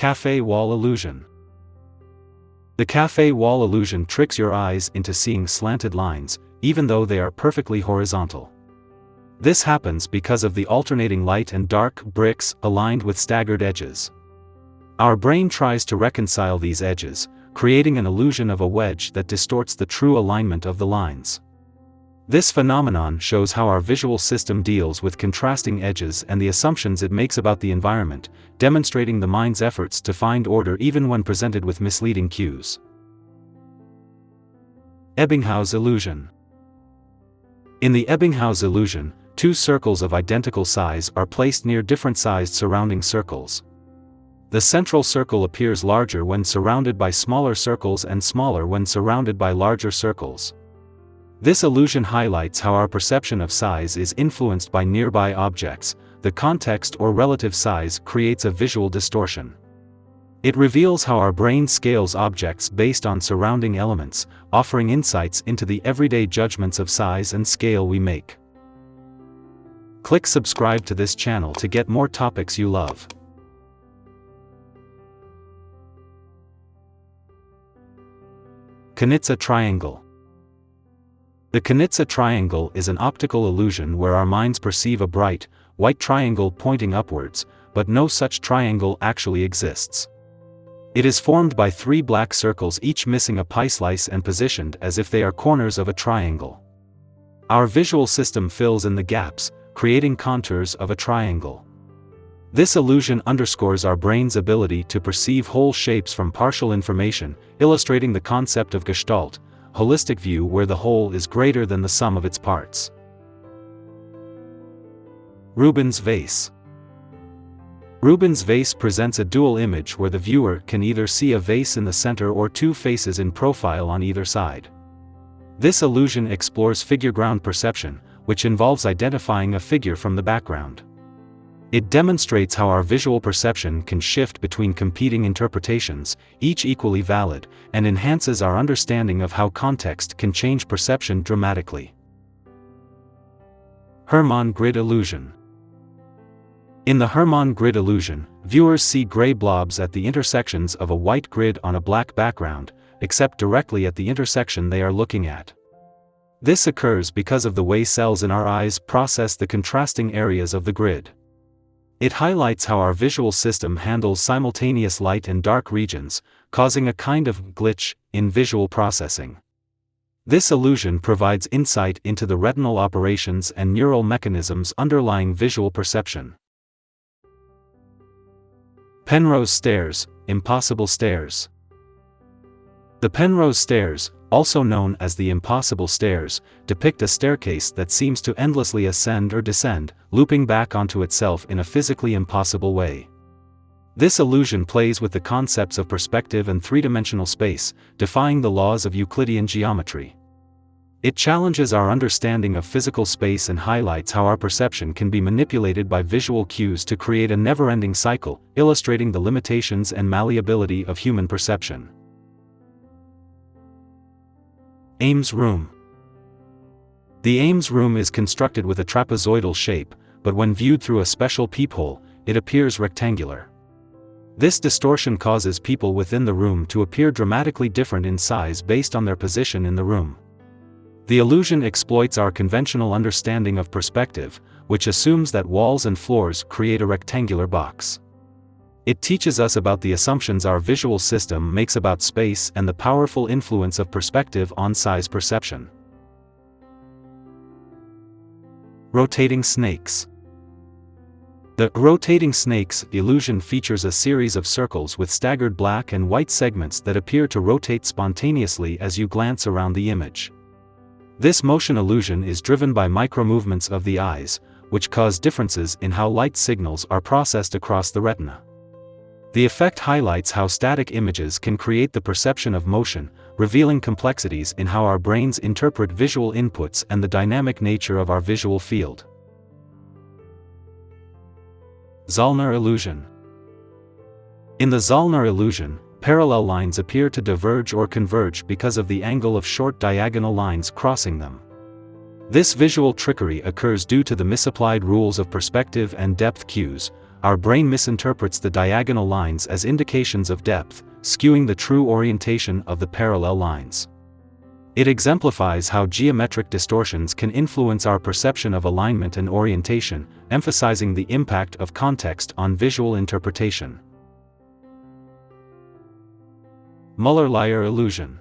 Café wall illusion. The café wall illusion tricks your eyes into seeing slanted lines, even though they are perfectly horizontal. This happens because of the alternating light and dark bricks aligned with staggered edges. Our brain tries to reconcile these edges, creating an illusion of a wedge that distorts the true alignment of the lines. This phenomenon shows how our visual system deals with contrasting edges and the assumptions it makes about the environment, demonstrating the mind's efforts to find order even when presented with misleading cues. Ebbinghaus Illusion. In the Ebbinghaus illusion, two circles of identical size are placed near different-sized surrounding circles. The central circle appears larger when surrounded by smaller circles and smaller when surrounded by larger circles. This illusion highlights how our perception of size is influenced by nearby objects. The context or relative size creates a visual distortion. It reveals how our brain scales objects based on surrounding elements, offering insights into the everyday judgments of size and scale we make. Click subscribe to this channel to get more topics you love. Kanizsa Triangle. The Kanizsa Triangle is an optical illusion where our minds perceive a bright, white triangle pointing upwards, but no such triangle actually exists. It is formed by three black circles, each missing a pie slice and positioned as if they are corners of a triangle. Our visual system fills in the gaps, creating contours of a triangle. This illusion underscores our brain's ability to perceive whole shapes from partial information, illustrating the concept of Gestalt, holistic view where the whole is greater than the sum of its parts. Rubin's vase. Rubin's vase presents a dual image where the viewer can either see a vase in the center or two faces in profile on either side. This illusion explores figure-ground perception, which involves identifying a figure from the background. It demonstrates how our visual perception can shift between competing interpretations, each equally valid, and enhances our understanding of how context can change perception dramatically. Hermann grid illusion. In the Hermann grid illusion, viewers see gray blobs at the intersections of a white grid on a black background, except directly at the intersection they are looking at. This occurs because of the way cells in our eyes process the contrasting areas of the grid. It highlights how our visual system handles simultaneous light and dark regions, causing a kind of glitch in visual processing. This illusion provides insight into the retinal operations and neural mechanisms underlying visual perception. Penrose stairs, impossible stairs. The Penrose stairs, also known as the impossible stairs, depict a staircase that seems to endlessly ascend or descend, looping back onto itself in a physically impossible way. This illusion plays with the concepts of perspective and three-dimensional space, defying the laws of Euclidean geometry. It challenges our understanding of physical space and highlights how our perception can be manipulated by visual cues to create a never-ending cycle, illustrating the limitations and malleability of human perception. Ames Room. The Ames Room is constructed with a trapezoidal shape, but when viewed through a special peephole, it appears rectangular. This distortion causes people within the room to appear dramatically different in size based on their position in the room. The illusion exploits our conventional understanding of perspective, which assumes that walls and floors create a rectangular box. It teaches us about the assumptions our visual system makes about space and the powerful influence of perspective on size perception. Rotating snakes. The rotating snakes illusion features a series of circles with staggered black and white segments that appear to rotate spontaneously as you glance around the image. This motion illusion is driven by micromovements of the eyes, which cause differences in how light signals are processed across the retina. The effect highlights how static images can create the perception of motion, revealing complexities in how our brains interpret visual inputs and the dynamic nature of our visual field. Zöllner Illusion. In the Zöllner Illusion, parallel lines appear to diverge or converge because of the angle of short diagonal lines crossing them. This visual trickery occurs due to the misapplied rules of perspective and depth cues, our brain misinterprets the diagonal lines as indications of depth, skewing the true orientation of the parallel lines. It exemplifies how geometric distortions can influence our perception of alignment and orientation, emphasizing the impact of context on visual interpretation. Müller-Lyer Illusion.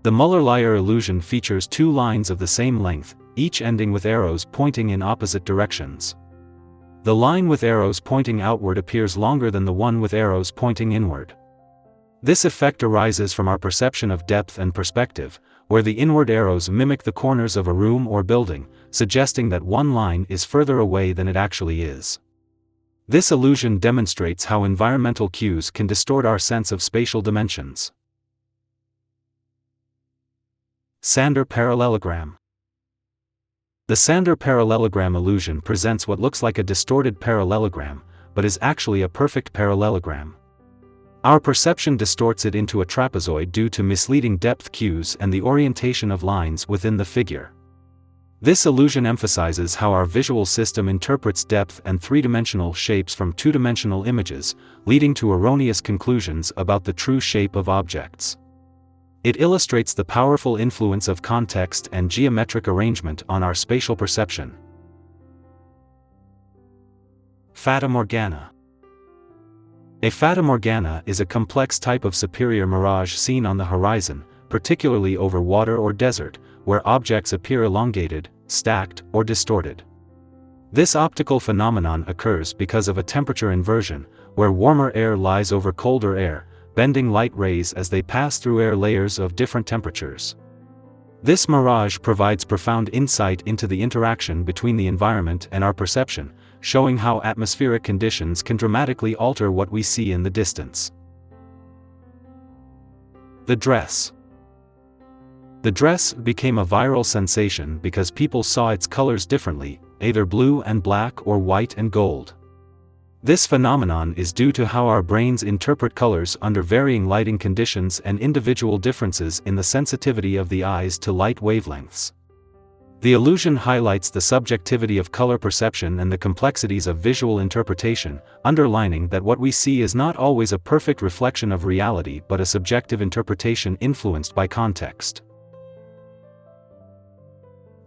The Müller-Lyer illusion features two lines of the same length, each ending with arrows pointing in opposite directions. The line with arrows pointing outward appears longer than the one with arrows pointing inward. This effect arises from our perception of depth and perspective, where the inward arrows mimic the corners of a room or building, suggesting that one line is further away than it actually is. This illusion demonstrates how environmental cues can distort our sense of spatial dimensions. Sander Parallelogram. The Sander Parallelogram illusion presents what looks like a distorted parallelogram, but is actually a perfect parallelogram. Our perception distorts it into a trapezoid due to misleading depth cues and the orientation of lines within the figure. This illusion emphasizes how our visual system interprets depth and three-dimensional shapes from two-dimensional images, leading to erroneous conclusions about the true shape of objects. It illustrates the powerful influence of context and geometric arrangement on our spatial perception. Fata Morgana. A Fata Morgana is a complex type of superior mirage seen on the horizon, particularly over water or desert, where objects appear elongated, stacked, or distorted. This optical phenomenon occurs because of a temperature inversion, where warmer air lies over colder air, bending light rays as they pass through air layers of different temperatures. This mirage provides profound insight into the interaction between the environment and our perception, showing how atmospheric conditions can dramatically alter what we see in the distance. The dress. The dress became a viral sensation because people saw its colors differently, either blue and black or white and gold. This phenomenon is due to how our brains interpret colors under varying lighting conditions and individual differences in the sensitivity of the eyes to light wavelengths. The illusion highlights the subjectivity of color perception and the complexities of visual interpretation, underlining that what we see is not always a perfect reflection of reality but a subjective interpretation influenced by context.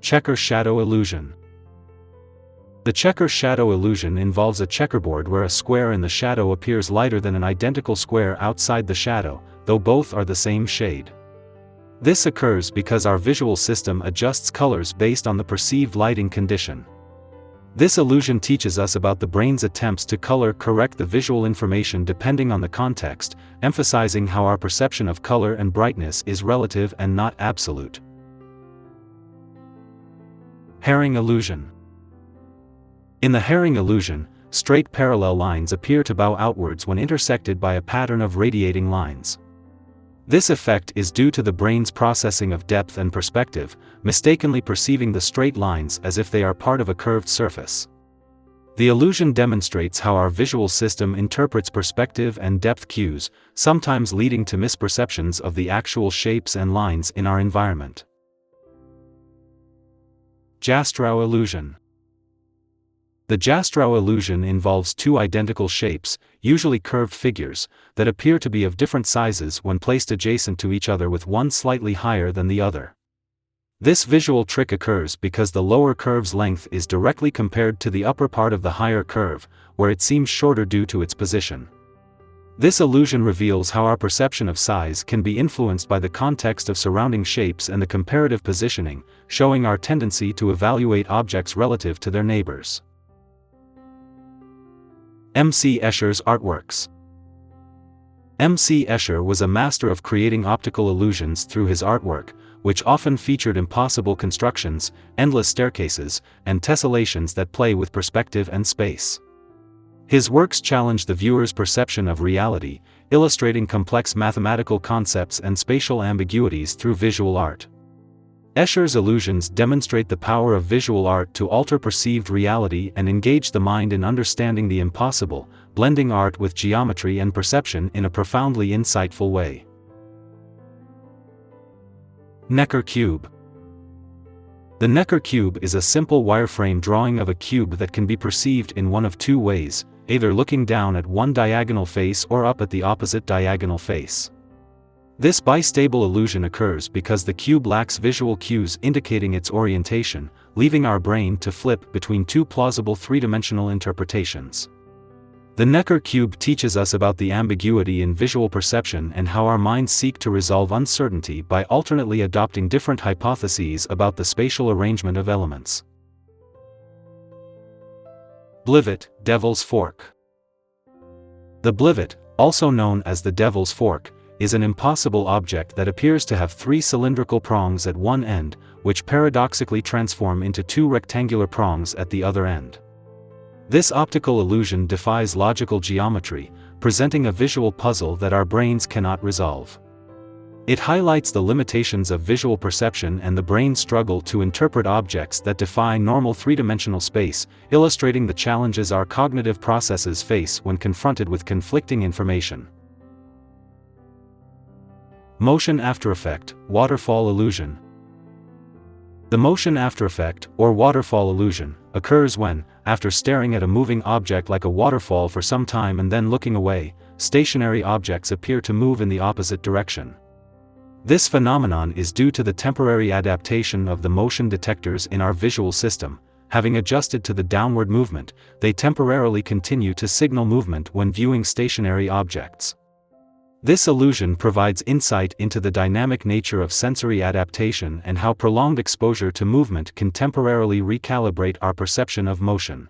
Checker Shadow Illusion. The checker shadow illusion involves a checkerboard where a square in the shadow appears lighter than an identical square outside the shadow, though both are the same shade. This occurs because our visual system adjusts colors based on the perceived lighting condition. This illusion teaches us about the brain's attempts to color correct the visual information depending on the context, emphasizing how our perception of color and brightness is relative and not absolute. Herring Illusion. In the Herring illusion, straight parallel lines appear to bow outwards when intersected by a pattern of radiating lines. This effect is due to the brain's processing of depth and perspective, mistakenly perceiving the straight lines as if they are part of a curved surface. The illusion demonstrates how our visual system interprets perspective and depth cues, sometimes leading to misperceptions of the actual shapes and lines in our environment. Jastrow Illusion. The Jastrow illusion involves two identical shapes, usually curved figures, that appear to be of different sizes when placed adjacent to each other with one slightly higher than the other. This visual trick occurs because the lower curve's length is directly compared to the upper part of the higher curve, where it seems shorter due to its position. This illusion reveals how our perception of size can be influenced by the context of surrounding shapes and the comparative positioning, showing our tendency to evaluate objects relative to their neighbors. M.C. Escher's artworks. M.C. Escher was a master of creating optical illusions through his artwork, which often featured impossible constructions, endless staircases, and tessellations that play with perspective and space. His works challenge the viewer's perception of reality, illustrating complex mathematical concepts and spatial ambiguities through visual art. Escher's illusions demonstrate the power of visual art to alter perceived reality and engage the mind in understanding the impossible, blending art with geometry and perception in a profoundly insightful way. Necker Cube. The Necker cube is a simple wireframe drawing of a cube that can be perceived in one of two ways, either looking down at one diagonal face or up at the opposite diagonal face. This bistable illusion occurs because the cube lacks visual cues indicating its orientation, leaving our brain to flip between two plausible three-dimensional interpretations. The Necker cube teaches us about the ambiguity in visual perception and how our minds seek to resolve uncertainty by alternately adopting different hypotheses about the spatial arrangement of elements. Blivet, Devil's Fork. The blivet, also known as the Devil's Fork, is an impossible object that appears to have three cylindrical prongs at one end, which paradoxically transform into two rectangular prongs at the other end. This optical illusion defies logical geometry, presenting a visual puzzle that our brains cannot resolve. It highlights the limitations of visual perception and the brain's struggle to interpret objects that defy normal three-dimensional space, illustrating the challenges our cognitive processes face when confronted with conflicting information. Motion Aftereffect, Waterfall Illusion. The motion aftereffect, or waterfall illusion, occurs when, after staring at a moving object like a waterfall for some time and then looking away, stationary objects appear to move in the opposite direction. This phenomenon is due to the temporary adaptation of the motion detectors in our visual system. Having adjusted to the downward movement, they temporarily continue to signal movement when viewing stationary objects. This illusion provides insight into the dynamic nature of sensory adaptation and how prolonged exposure to movement can temporarily recalibrate our perception of motion.